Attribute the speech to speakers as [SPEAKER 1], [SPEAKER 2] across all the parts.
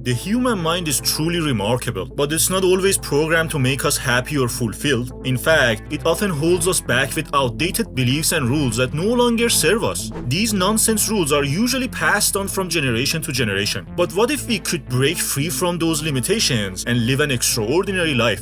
[SPEAKER 1] The human mind is truly remarkable, but it's not always programmed to make us happy or fulfilled. In fact, it often holds us back with outdated beliefs and rules that no longer serve us. These nonsense rules are usually passed on from generation to generation. But what if we could break free from those limitations and live an extraordinary life?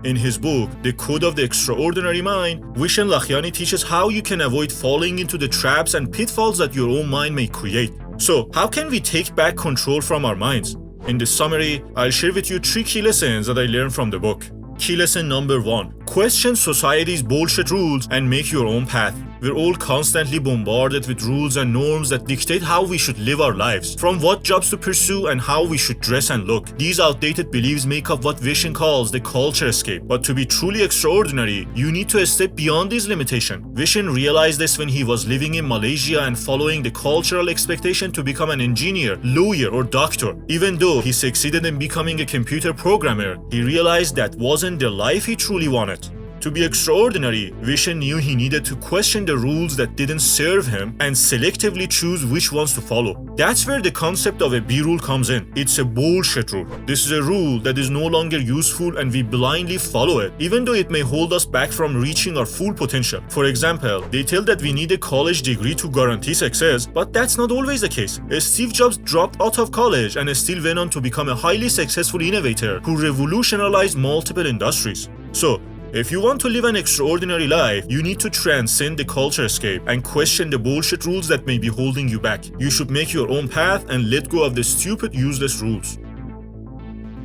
[SPEAKER 1] In his book, The Code of the Extraordinary Mind, Vishen Lakhiani teaches how you can avoid falling into the traps and pitfalls that your own mind may create. So, how can we take back control from our minds? In this summary, I'll share with you 3 key lessons that I learned from the book. Key lesson number 1. Question society's bullshit rules and make your own path. We're all constantly bombarded with rules and norms that dictate how we should live our lives, from what jobs to pursue and how we should dress and look. These outdated beliefs make up what Vishen calls the culture escape. But to be truly extraordinary, you need to step beyond these limitations. Vishen realized this when he was living in Malaysia and following the cultural expectation to become an engineer, lawyer, or doctor. Even though he succeeded in becoming a computer programmer, he realized that wasn't the life he truly wanted. To be extraordinary, Vishen knew he needed to question the rules that didn't serve him and selectively choose which ones to follow. That's where the concept of a B rule comes in. It's a bullshit rule. This is a rule that is no longer useful and we blindly follow it, even though it may hold us back from reaching our full potential. For example, they tell that we need a college degree to guarantee success, but that's not always the case. Steve Jobs dropped out of college and still went on to become a highly successful innovator who revolutionized multiple industries. So, if you want to live an extraordinary life, you need to transcend the culture escape and question the bullshit rules that may be holding you back. You should make your own path and let go of the stupid, useless rules.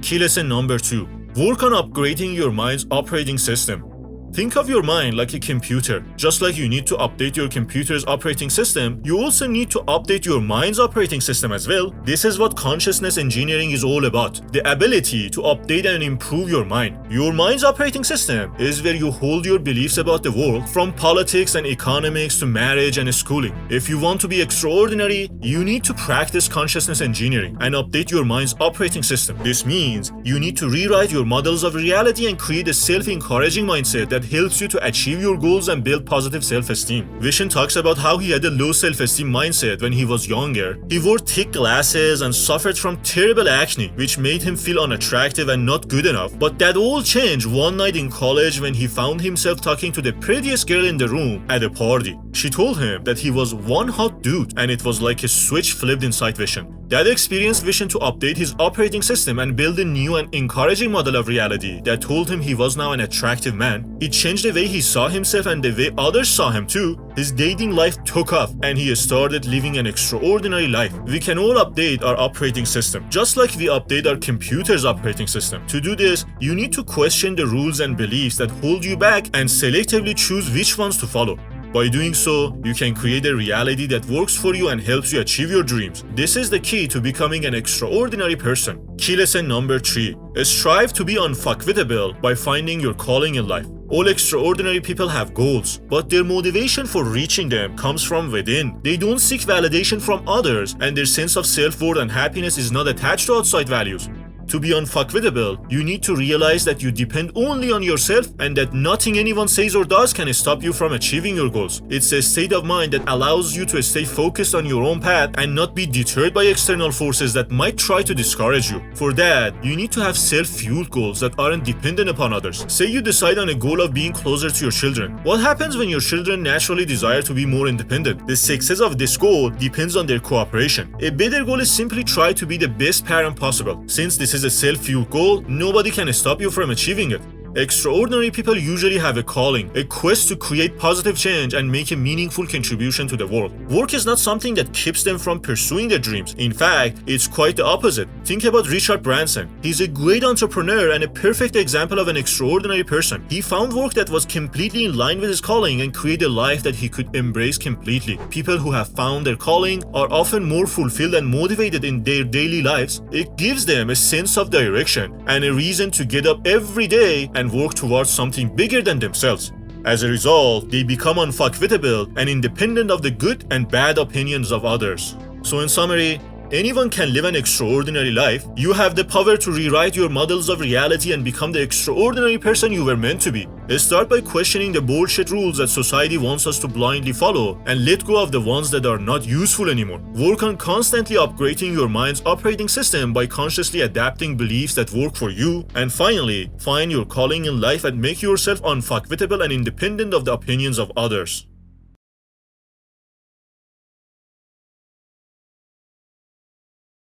[SPEAKER 1] Key lesson number 2. Work on upgrading your mind's operating system. Think of your mind like a computer. Just like you need to update your computer's operating system, you also need to update your mind's operating system as well. This is what consciousness engineering is all about. The ability to update and improve your mind. Your mind's operating system is where you hold your beliefs about the world, from politics and economics to marriage and schooling. If you want to be extraordinary, you need to practice consciousness engineering and update your mind's operating system. This means you need to rewrite your models of reality and create a self-encouraging mindset that helps you to achieve your goals and build positive self-esteem. Vishen talks about how he had a low self-esteem mindset when he was younger. He wore thick glasses and suffered from terrible acne, which made him feel unattractive and not good enough. But that all changed one night in college when he found himself talking to the prettiest girl in the room at a party. She told him that he was one hot dude, and it was like a switch flipped inside Vishen. That experience Vishen to update his operating system and build a new and encouraging model of reality that told him he was now an attractive man. It changed the way he saw himself and the way others saw him too. His dating life took off and he started living an extraordinary life. We can all update our operating system, just like we update our computer's operating system. To do this, you need to question the rules and beliefs that hold you back and selectively choose which ones to follow. By doing so, you can create a reality that works for you and helps you achieve your dreams. This is the key to becoming an extraordinary person. Key lesson number 3. Strive to be unfuckwittable by finding your calling in life. All extraordinary people have goals, but their motivation for reaching them comes from within. They don't seek validation from others, and their sense of self-worth and happiness is not attached to outside values. To be unfuckwittable, you need to realize that you depend only on yourself and that nothing anyone says or does can stop you from achieving your goals. It's a state of mind that allows you to stay focused on your own path and not be deterred by external forces that might try to discourage you. For that, you need to have self-fueled goals that aren't dependent upon others. Say you decide on a goal of being closer to your children. What happens when your children naturally desire to be more independent? The success of this goal depends on their cooperation. A better goal is simply try to be the best parent possible. Since this is a self-fueled goal, nobody can stop you from achieving it. Extraordinary people usually have a calling, a quest to create positive change and make a meaningful contribution to the world. Work is not something that keeps them from pursuing their dreams. In fact, it's quite the opposite. Think about Richard Branson. He's a great entrepreneur and a perfect example of an extraordinary person. He found work that was completely in line with his calling and created a life that he could embrace completely. People who have found their calling are often more fulfilled and motivated in their daily lives. It gives them a sense of direction and a reason to get up every day and work towards something bigger than themselves. As a result, they become unfuckwittable and independent of the good and bad opinions of others. So in summary, Anyone can live an extraordinary life. You have the power to rewrite your models of reality and become the extraordinary person you were meant to be. Start by questioning the bullshit rules that society wants us to blindly follow and let go of the ones that are not useful anymore. Work on constantly upgrading your mind's operating system by consciously adapting beliefs that work for you. And finally, find your calling in life and make yourself unfuckwitable and independent of the opinions of others.